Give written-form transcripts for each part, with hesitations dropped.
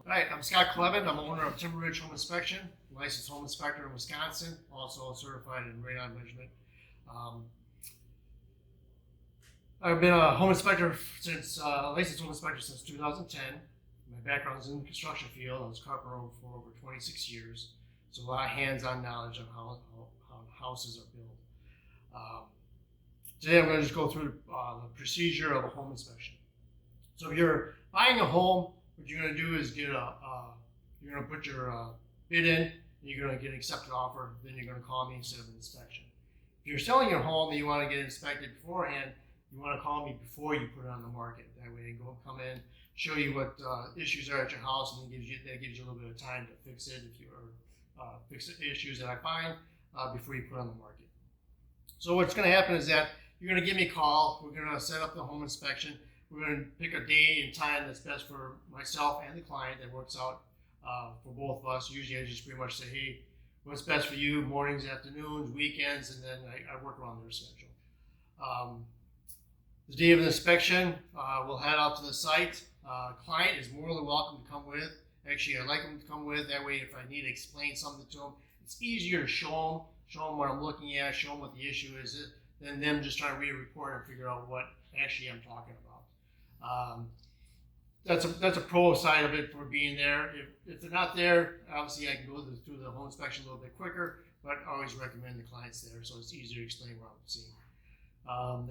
Hi, I'm Scott Clevin. I'm owner of Timber Ridge Home Inspection, licensed home inspector in Wisconsin, also certified in radon measurement. Um, I've been a home inspector since licensed home inspector since 2010. My background is in the construction field. I was carpenter for over 26 years, so a lot of hands-on knowledge on how houses are built. Today I'm going to just go through the procedure of a home inspection. So if you're buying a home, what you're going to do is you're going to put your bid in, and you're going to get an accepted offer, then you're going to call me instead of an inspection. If you're selling your home and you want to get it inspected beforehand, you want to call me before you put it on the market. That way I can come in, show you what issues are at your house, and that gives you a little bit of time to fix it if you fix the issues that I find before you put it on the market. So what's going to happen is that you're going to give me a call. We're going to set up the home inspection. We're going to pick a day and time that's best for myself and the client that works out for both of us. Usually I just pretty much say, hey, what's best for you, mornings, afternoons, weekends, and then I work around their schedule. The day of the inspection, we'll head out to the site. Client is more than welcome to come with. Actually, I like them to come with. That way, if I need to explain something to them, it's easier to show them what I'm looking at, show them what the issue is, than them just trying to read a report and figure out what actually I'm talking about. That's a pro side of it for being there. If they're not there, obviously I can go through the home inspection a little bit quicker, but I always recommend the clients there so it's easier to explain what I'm seeing.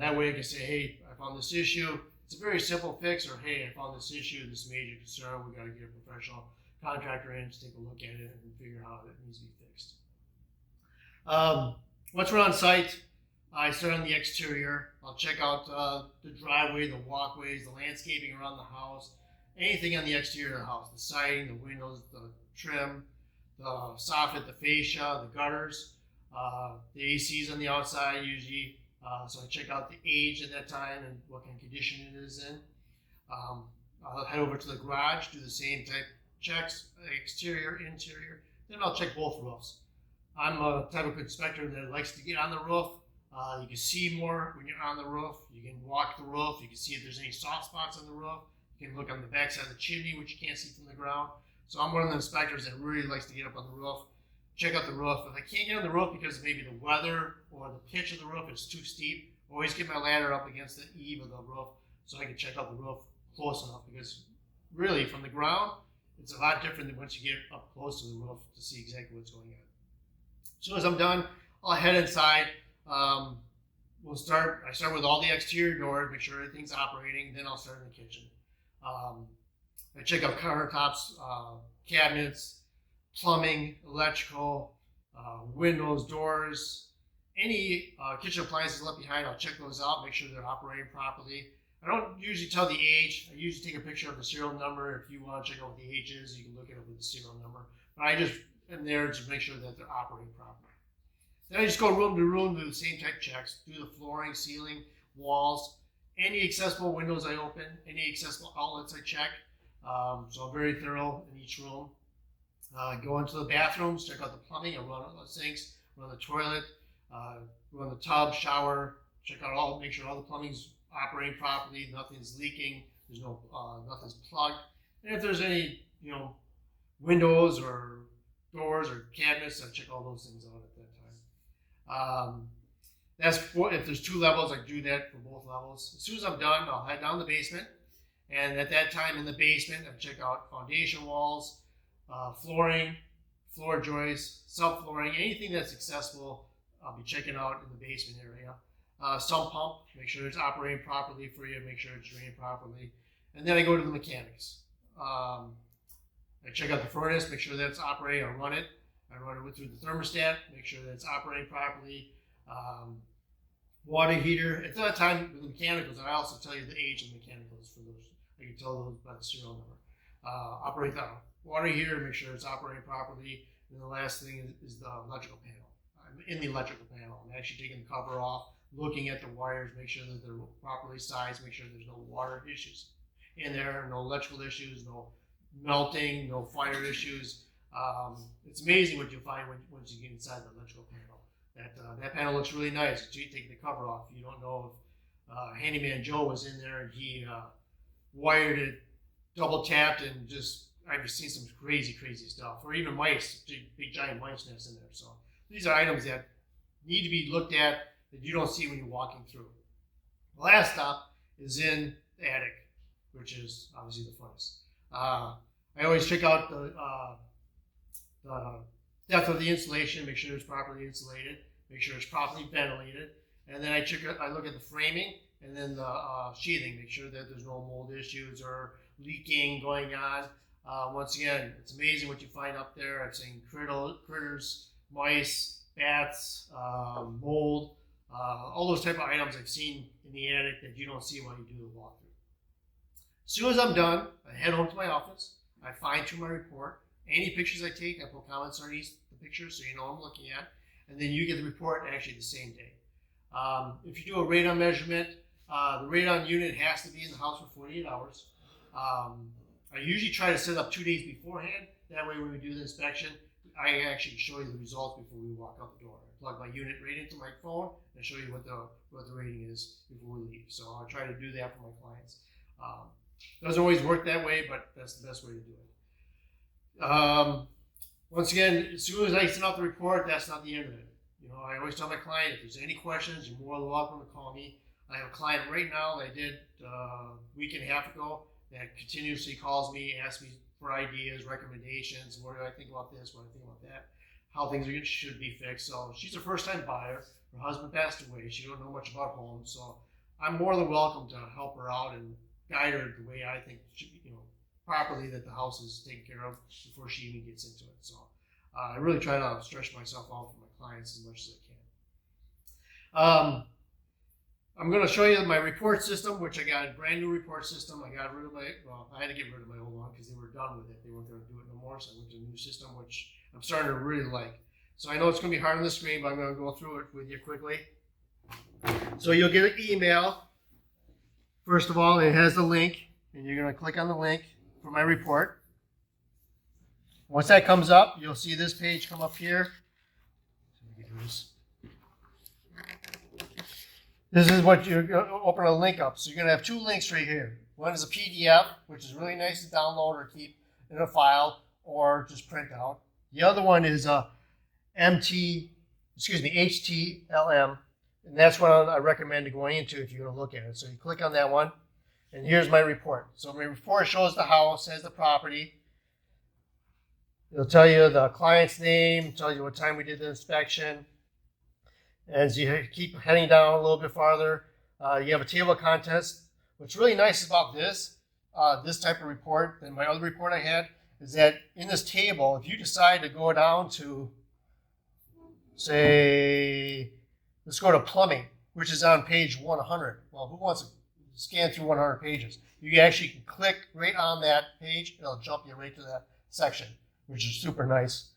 That way I can say, hey, I found this issue. It's a very simple fix, or hey, I found this issue, this major concern. We got to get a professional contractor in to take a look at it and figure out how it needs to be fixed. Once we're on site, I start on the exterior. I'll check out the driveway, the walkways, the landscaping around the house, anything on the exterior of the house, the siding, the windows, the trim, the soffit, the fascia, the gutters, the ACs on the outside usually. So I check out the age at that time and what kind of condition it is in. I'll head over to the garage, do the same type checks, exterior, interior. Then I'll check both roofs. I'm a type of inspector that likes to get on the roof. You can see more when you're on the roof. You can walk the roof. You can see if there's any soft spots on the roof. You can look on the backside of the chimney, which you can't see from the ground. So I'm one of the inspectors that really likes to get up on the roof, check out the roof. If I can't get on the roof because maybe the weather or the pitch of the roof is too steep, always get my ladder up against the eave of the roof so I can check out the roof close enough, because really from the ground, it's a lot different than once you get up close to the roof to see exactly what's going on. As soon as I'm done, I'll head inside. I start with all the exterior doors, make sure everything's operating, then I'll start in the kitchen. I check out countertops, cabinets, plumbing, electrical, windows, doors, any kitchen appliances left behind. I'll check those out, make sure they're operating properly. I don't usually tell the age. I usually take a picture of the serial number. If you want to check out what the age is, you can look at it with the serial number. But I just am there to make sure that they're operating properly. Then I just go room to room, do the same type checks, do the flooring, ceiling, walls, any accessible windows I open, any accessible outlets I check. So I'm very thorough in each room. Go into the bathrooms, check out the plumbing, I run the sinks, run the toilet, run the tub, shower, check out make sure all the plumbing's operating properly, nothing's leaking, there's nothing's plugged. And if there's any, windows or doors or cabinets, I check all those things out at that time. If there's 2 levels, I do that for both levels. As soon as I'm done, I'll head down the basement. And at that time in the basement, I check out foundation walls, flooring, floor joists, subflooring, anything that's accessible, I'll be checking out in the basement area. Sump pump, make sure it's operating properly for you, make sure it's draining properly. And then I go to the mechanics. I check out the furnace, make sure that it's operating. I run it through the thermostat, make sure that it's operating properly. Water heater. At that time, with the mechanicals, I also tell you the age of the mechanicals for those. I can tell those by the serial number. Operate the water heater, make sure it's operating properly. And the last thing is the electrical panel. I'm in the electrical panel. I'm actually taking the cover off, looking at the wires, make sure that they're properly sized, make sure there's no water issues in there, no electrical issues, no melting, no fire issues. It's amazing what you find once you get inside the electrical panel. That panel looks really nice until you take the cover off. You don't know if Handyman Joe was in there and he wired it double tapped and just I've seen some crazy stuff, or even mice, big giant mice nests in there. So these are items that need to be looked at that you don't see when you're walking through. The last stop is in the attic, which is obviously the funnest. I always check out the depth of the insulation, make sure it's properly insulated, make sure it's properly ventilated, and then I look at the framing and then the sheathing, make sure that there's no mold issues or leaking going on. Once again, it's amazing what you find up there. I've seen critters, mice, bats, mold, all those type of items I've seen in the attic that you don't see while you do the walkthrough. As soon as I'm done, I head home to my office. I fine-tune my report. Any pictures I take, I put comments underneath the pictures so you know what I'm looking at. And then you get the report actually the same day. If you do a radon measurement, the radon unit has to be in the house for 48 hours. I usually try to set up 2 days beforehand. That way when we do the inspection, I actually show you the results before we walk out the door. I plug my unit right into my phone and show you what the rating is before we leave. So I try to do that for my clients. Doesn't always work that way, but that's the best way to do it. Once again, as soon as I send out the report, that's not the end of it. You know, I always tell my client, if there's any questions, you're more than welcome to call me. I have a client right now that I did a week and a half ago that continuously calls me, asks me for ideas, recommendations, what do I think about this, what do I think about that, how things should be fixed. So she's a first-time buyer. Her husband passed away. She don't know much about homes, so I'm more than welcome to help her out and guide her the way I think properly that the house is taken care of before she even gets into it. So I really try to stretch myself out for my clients as much as I can. I'm going to show you my report system, which I got a brand new report system. I got rid of I had to get rid of my old one because they were done with it. They weren't going to do it no more, so I went to a new system, which I'm starting to really like. So I know it's going to be hard on the screen, but I'm going to go through it with you quickly. So you'll get an email. First of all, it has the link, and you're going to click on the link for my report. Once that comes up, you'll see this page come up here. This is what you're going to open a link up. So you're going to have two links right here. One is a PDF, which is really nice to download or keep in a file or just print out. The other one is a HTLM, and that's what I recommend going into if you're going to look at it. So you click on that one, and here's my report. So my report shows the house, has the property. It'll tell you the client's name, tell you what time we did the inspection. As you keep heading down a little bit farther, you have a table of contents. What's really nice about this type of report than my other report I had is that in this table, if you decide to go down to, say, let's go to plumbing, which is on page 100. Well, who wants to scan through 100 pages? You actually can click right on that page. It'll jump you right to that section, which is super nice.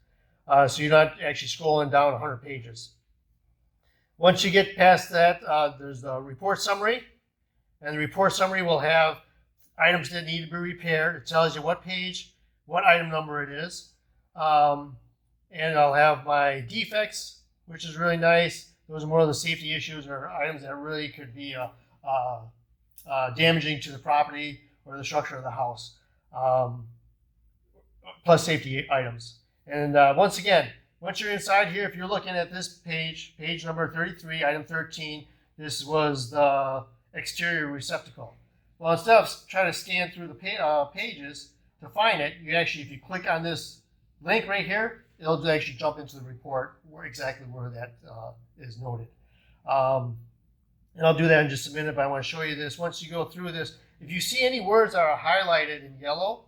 So you're not actually scrolling down 100 pages. Once you get past that, there's the report summary. And the report summary will have items that need to be repaired. It tells you what page, what item number it is. And I'll have my defects, which is really nice. Those are more of the safety issues or items that really could be damaging to the property or the structure of the house, plus safety items. And once again, once you're inside here, if you're looking at this page, page number 33, item 13, this was the exterior receptacle. Well, instead of trying to scan through the pages to find it, you actually, if you click on this link right here, it'll actually jump into the report exactly where that is noted. And I'll do that in just a minute, but I want to show you this. Once you go through this, if you see any words that are highlighted in yellow,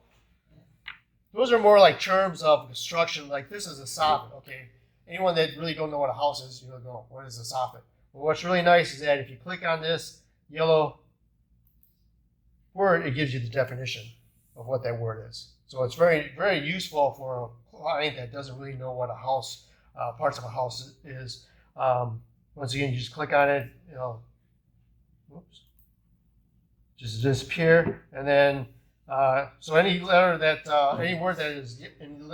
those are more like terms of construction, like this is a soffit, okay? Anyone that really don't know what a house is, you'll go, what is a soffit? Well, what's really nice is that if you click on this yellow word, it gives you the definition of what that word is. So it's very, very useful for a client that doesn't really know what a house, parts of a house is. Once again, you just click on it, just disappear, and then so any letter that any word that is in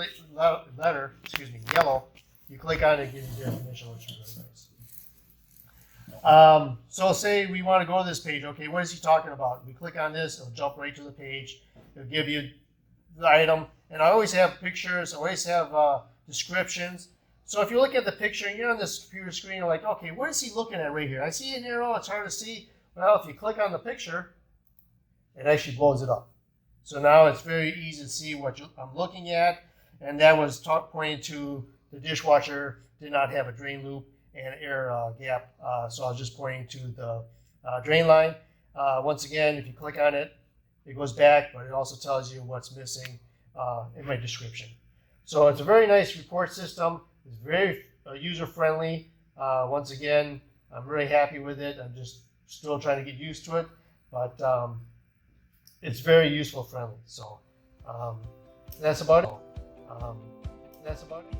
yellow, you click on it and get the definition, which is really nice. So say we want to go to this page. Okay, what is he talking about? We click on this, it'll jump right to the page. It'll give you the item, And I always have pictures, I always have descriptions. So if you look at the picture and you're on this computer screen, you're like, okay, what is he looking at right here? I see an arrow, it's hard to see. Well, if you click on the picture, it actually blows it up. So now it's very easy to see what I'm looking at. And that was pointing to the dishwasher did not have a drain loop and air gap. So I was just pointing to the drain line. Once again, if you click on it, it goes back, but it also tells you what's missing in my description. So it's a very nice report system. It's very user-friendly. Once again, I'm really happy with it. I'm just still trying to get used to it, but it's very useful friendly. So that's about it. That's about it.